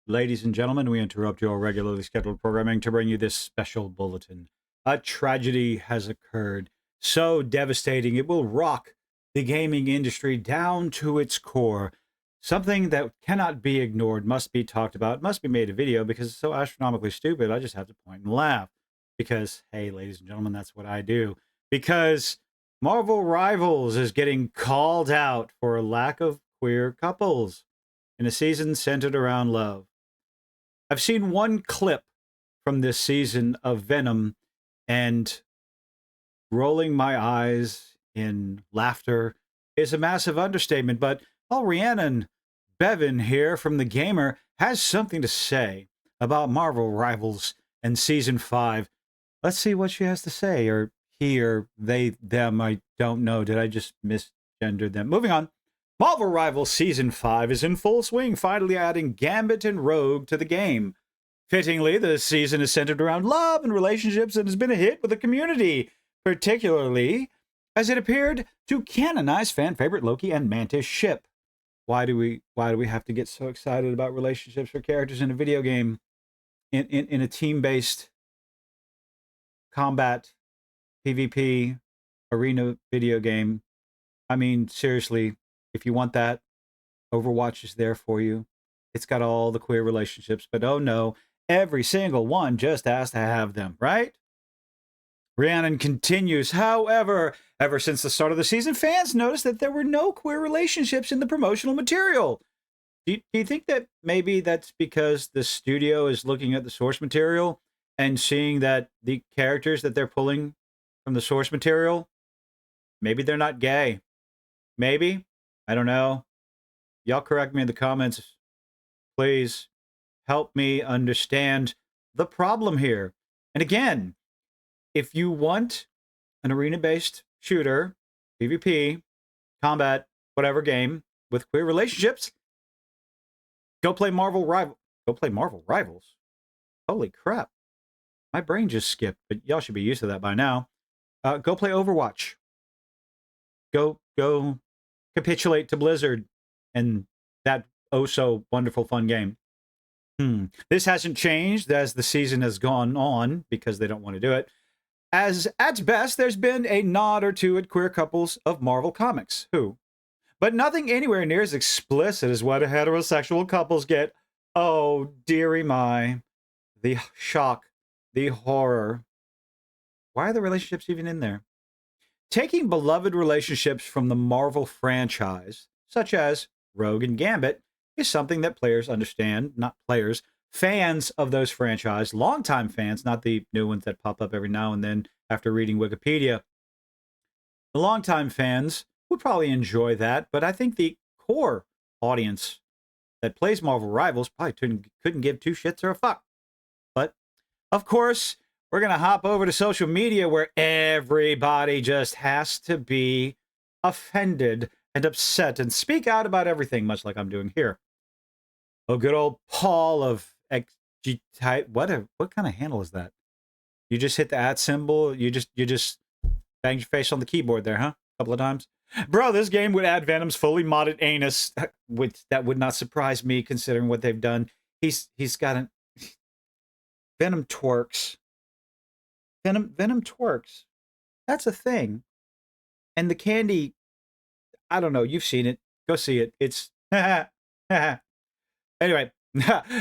Ladies and gentlemen, we interrupt your regularly scheduled programming to bring you this special bulletin. A tragedy has occurred, so devastating it will rock the gaming industry down to its core. Something that cannot be ignored, must be talked about, must be made a video because it's so astronomically stupid. I just have to point and laugh. Because, hey, ladies and gentlemen, that's what I do. Because Marvel Rivals is getting called out for a lack of queer couples in a season centered around love. I've seen one clip from this season of Venom, and rolling my eyes in laughter is a massive understatement. But Rhiannon Bevan here from The Gamer has something to say about Marvel Rivals and Season 5. Let's see what she has to say, or he or they, them, I don't know. Did I just misgender them? Moving on. Marvel Rivals Season 5 is in full swing, finally adding Gambit and Rogue to the game. Fittingly, the season is centered around love and relationships and has been a hit with the community, particularly as it appeared to canonize fan favorite Loki and Mantis ship. Why do we have to get so excited about relationships for characters in a video game, in a team-based combat PvP arena video game? I mean, seriously, if you want that, Overwatch is there for you. It's got all the queer relationships, but oh no, every single one just has to have them, right? Rhiannon continues, however, ever since the start of the season, fans noticed that there were no queer relationships in the promotional material. Do you think that maybe that's because the studio is looking at the source material and seeing that the characters that they're pulling from the source material, maybe they're not gay? Maybe? I don't know. Y'all correct me in the comments. Please help me understand the problem here. And again, if you want an arena-based shooter, PvP, combat, whatever game with queer relationships, go play Marvel Rival. Go play Marvel Rivals. Holy crap. My brain just skipped, but y'all should be used to that by now. Go play Overwatch. Go capitulate to Blizzard and that oh so wonderful fun game. This hasn't changed as the season has gone on because they don't want to do it. As at best, there's been a nod or two at queer couples of Marvel Comics. But nothing anywhere near as explicit as what heterosexual couples get. Oh, dearie my. The shock, the horror. Why are the relationships even in there? Taking beloved relationships from the Marvel franchise, such as Rogue and Gambit, is something that players understand, not players, fans of those franchise, longtime fans, not the new ones that pop up every now and then after reading Wikipedia. The longtime fans would probably enjoy that, but I think the core audience that plays Marvel Rivals probably couldn't give two shits or a fuck. But, of course, we're going to hop over to social media where everybody just has to be offended and upset and speak out about everything, much like I'm doing here. Oh, good old Paul of XG type. What kind of handle is that? You just hit the @ symbol. You just banged your face on the keyboard there, huh? A couple of times. Bro, this game would add Venom's fully modded anus. That would not surprise me considering what they've done. He's got an Venom twerks. Venom twerks. That's a thing. And the candy, I don't know. You've seen it. Go see it. It's anyway.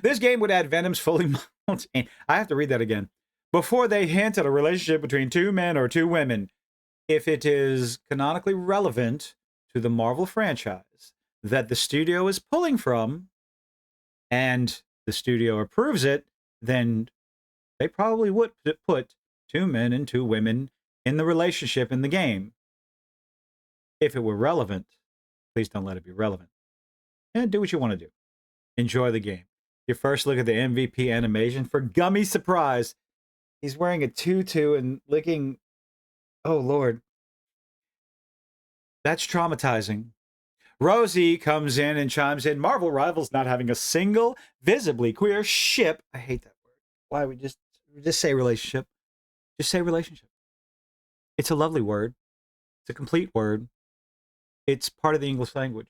This game would add Venom's fully modeled. I have to read that again. Before they hint at a relationship between two men or two women, if it is canonically relevant to the Marvel franchise that the studio is pulling from, and the studio approves it, then they probably would put two men and two women in the relationship in the game. If it were relevant, please don't let it be relevant. And do what you want to do. Enjoy the game. Your first look at the MVP animation for Gummy Surprise. He's wearing a tutu and licking. Oh, Lord. That's traumatizing. Rosie comes in and chimes in. Marvel Rivals not having a single visibly queer ship. I hate that word. Why we just say relationship? Just say relationship. It's a lovely word. It's a complete word. It's part of the English language.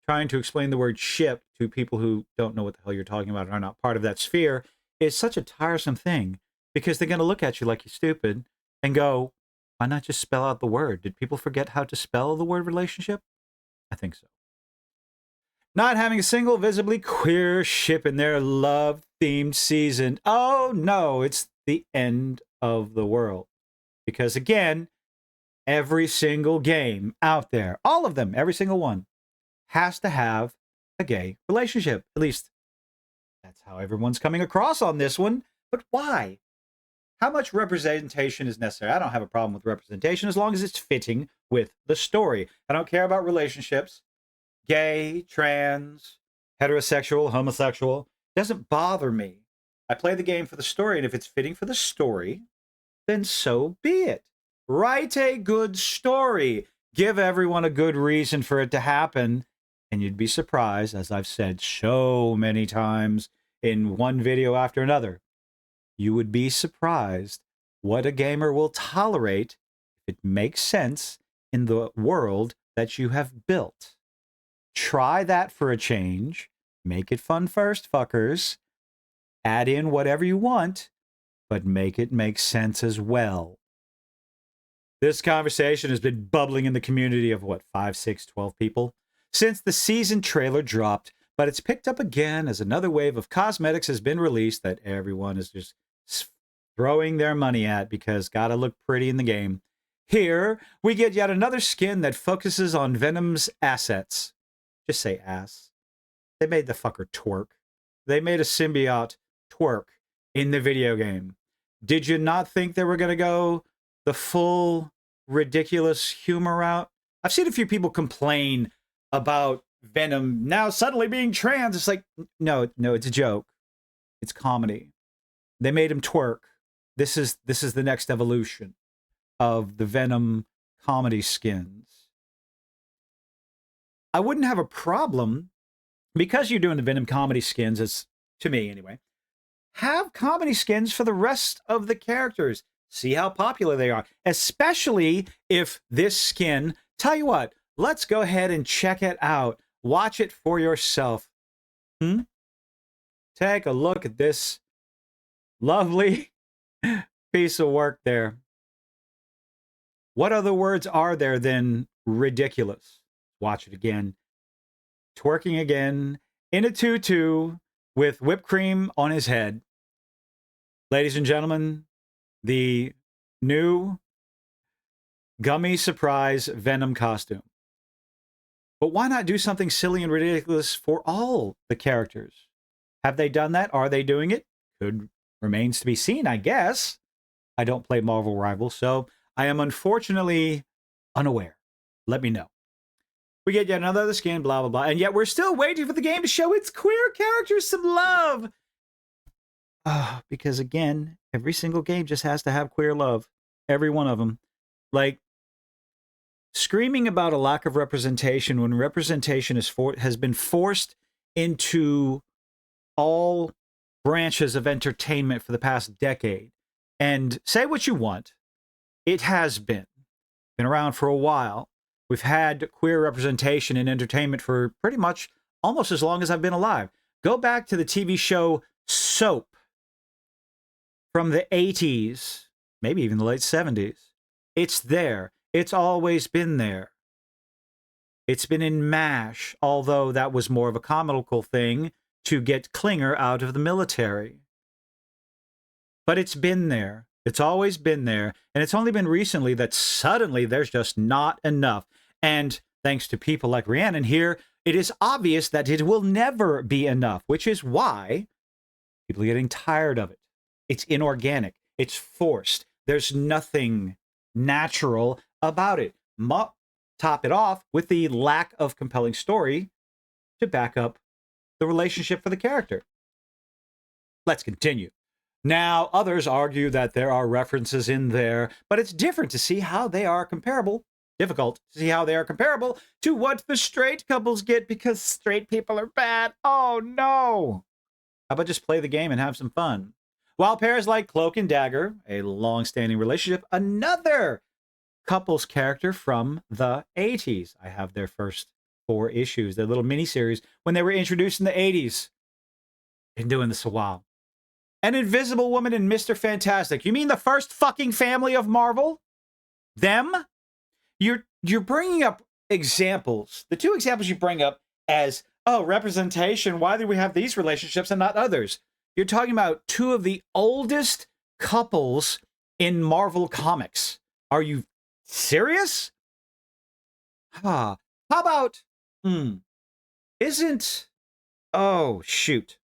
trying to explain the word ship to people who don't know what the hell you're talking about and are not part of that sphere is such a tiresome thing, because they're going to look at you like you're stupid and go, why not just spell out the word? Did people forget how to spell the word relationship? I think so. Not having a single visibly queer ship in their love-themed season. Oh no, it's the end of the world. Because again, every single game out there, all of them, every single one, has to have a gay relationship. At least that's how everyone's coming across on this one. But why? How much representation is necessary? I don't have a problem with representation as long as it's fitting with the story. I don't care about relationships. Gay, trans, heterosexual, homosexual. Doesn't bother me. I play the game for the story, and if it's fitting for the story, then so be it. Write a good story. Give everyone a good reason for it to happen. And you'd be surprised, as I've said so many times in one video after another, you would be surprised what a gamer will tolerate if it makes sense in the world that you have built. Try that for a change. Make it fun first, fuckers. Add in whatever you want, but make it make sense as well. This conversation has been bubbling in the community of, 5, 6, 12 people since the season trailer dropped, but it's picked up again as another wave of cosmetics has been released that everyone is just throwing their money at because gotta look pretty in the game. Here, we get yet another skin that focuses on Venom's assets. Just say ass. They made the fucker twerk. They made a symbiote twerk in the video game. Did you not think they were going to go the full ridiculous humor route? I've seen a few people complain about Venom now suddenly being trans. It's like, no, it's a joke. It's comedy. They made him twerk. This is the next evolution of the Venom comedy skins. I wouldn't have a problem, because you're doing the Venom comedy skins, as to me anyway, have comedy skins for the rest of the characters. See how popular they are, especially if this skin, tell you what, let's go ahead and check it out. Watch it for yourself. Take a look at this lovely piece of work there. What other words are there than ridiculous? Watch it again. Twerking again in a tutu with whipped cream on his head. Ladies and gentlemen, the new gummy surprise Venom costume. But why not do something silly and ridiculous for all the characters? Have they done that? Are they doing it? Remains to be seen, I guess. I don't play Marvel Rivals, so I am unfortunately unaware. Let me know. We get yet another skin, blah, blah, blah. And yet we're still waiting for the game to show its queer characters some love. Because again, every single game just has to have queer love. Every one of them. Like, screaming about a lack of representation when representation has been forced into all branches of entertainment for the past decade. And say what you want. It has been around for a while. We've had queer representation in entertainment for pretty much almost as long as I've been alive. Go back to the TV show Soap from the 80s, maybe even the late 70s. It's there. It's always been there. It's been in MASH, although that was more of a comical thing to get Klinger out of the military. But it's been there. It's always been there. And it's only been recently that suddenly there's just not enough. And thanks to people like Rhiannon here, it is obvious that it will never be enough, which is why people are getting tired of it. It's inorganic. It's forced. There's nothing natural about it. Top it off with the lack of compelling story to back up the relationship for the character. Let's continue. Now, others argue that there are references in there, but it's different to see how they are comparable. Difficult to see how they are comparable to what the straight couples get because straight people are bad. Oh, no. How about just play the game and have some fun? While pairs like Cloak and Dagger, a long-standing relationship, another couples character from the 80s. I have their first 4 issues, their little miniseries, when they were introduced in the 80s. Been doing this a while. And Invisible Woman and Mr. Fantastic. You mean the first fucking family of Marvel? Them? You're bringing up examples. The 2 examples you bring up as, oh, representation. Why do we have these relationships and not others? You're talking about 2 of the oldest couples in Marvel Comics. Are you serious? How about, isn't, oh, shoot.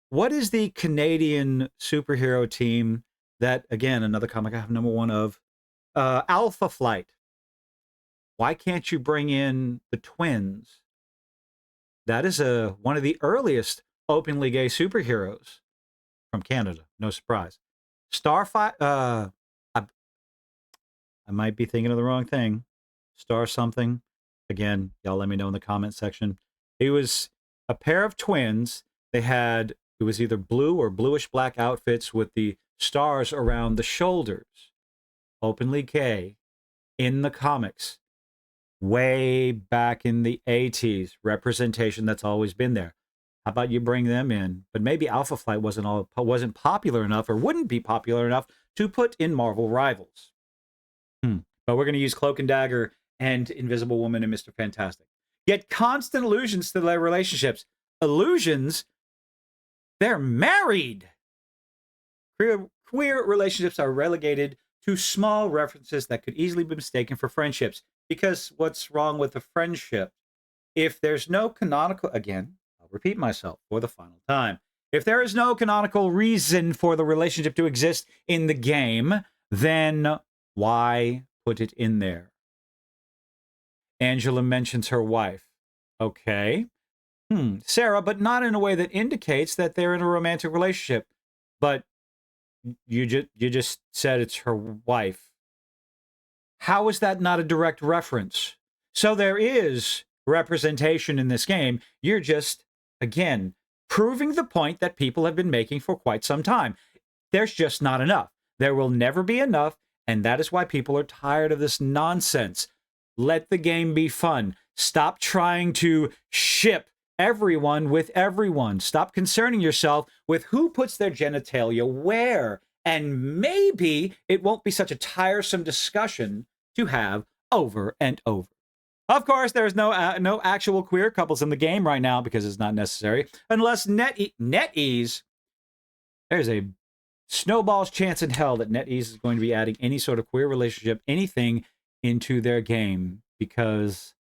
What is the Canadian superhero team that, again, another comic I have #1 of, Alpha Flight? Why can't you bring in the twins? That is one of the earliest openly gay superheroes from Canada. No surprise. Starfire, I might be thinking of the wrong thing. Star something. Again, y'all let me know in the comment section. It was a pair of twins. They had, it was either blue or bluish black outfits with the stars around the shoulders. Openly gay in the comics. Way back in the 80s. Representation that's always been there. How about you bring them in? But maybe Alpha Flight wasn't popular enough or wouldn't be popular enough to put in Marvel Rivals. But we're going to use Cloak and Dagger and Invisible Woman and Mr. Fantastic. Yet constant allusions to their relationships. Allusions? They're married! Queer relationships are relegated to small references that could easily be mistaken for friendships. Because what's wrong with a friendship? If there's no canonical... Again, I'll repeat myself for the final time. If there is no canonical reason for the relationship to exist in the game, then why put it in there? Angela mentions her wife. Okay. Sarah, but not in a way that indicates that they're in a romantic relationship. But you just said it's her wife. How is that not a direct reference? So there is representation in this game. You're just, again, proving the point that people have been making for quite some time. There's just not enough. There will never be enough, and that is why people are tired of this nonsense. Let the game be fun. Stop trying to ship everyone with everyone. Stop concerning yourself with who puts their genitalia where. And maybe it won't be such a tiresome discussion to have over and over. Of course, there's no actual queer couples in the game right now because it's not necessary. Unless NetEase, there's a snowball's chance in hell that NetEase is going to be adding any sort of queer relationship, anything, into their game. Because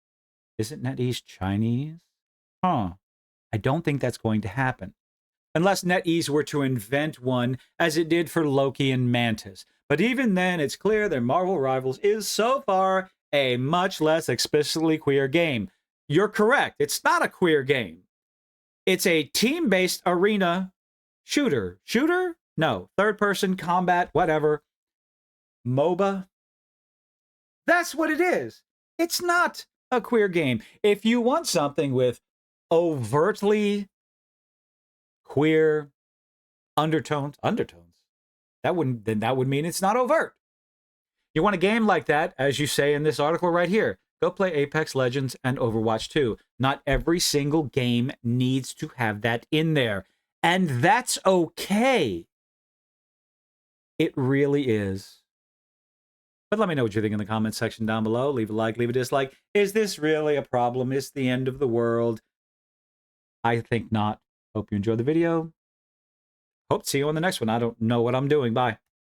isn't NetEase Chinese? I don't think that's going to happen. Unless NetEase were to invent one, as it did for Loki and Mantis. But even then, it's clear that Marvel Rivals is so far a much less explicitly queer game. You're correct. It's not a queer game. It's a team-based arena shooter. Shooter? No. Third-person combat, whatever. MOBA? That's what it is. It's not a queer game. If you want something with overtly queer undertones, that would mean it's not overt. You want a game like that, as you say in this article right here, go play Apex Legends and Overwatch 2. Not every single game needs to have that in there. And that's okay. It really is. But let me know what you think in the comments section down below. Leave a like, leave a dislike. Is this really a problem? Is the end of the world? I think not. Hope you enjoyed the video. Hope to see you on the next one. I don't know what I'm doing. Bye.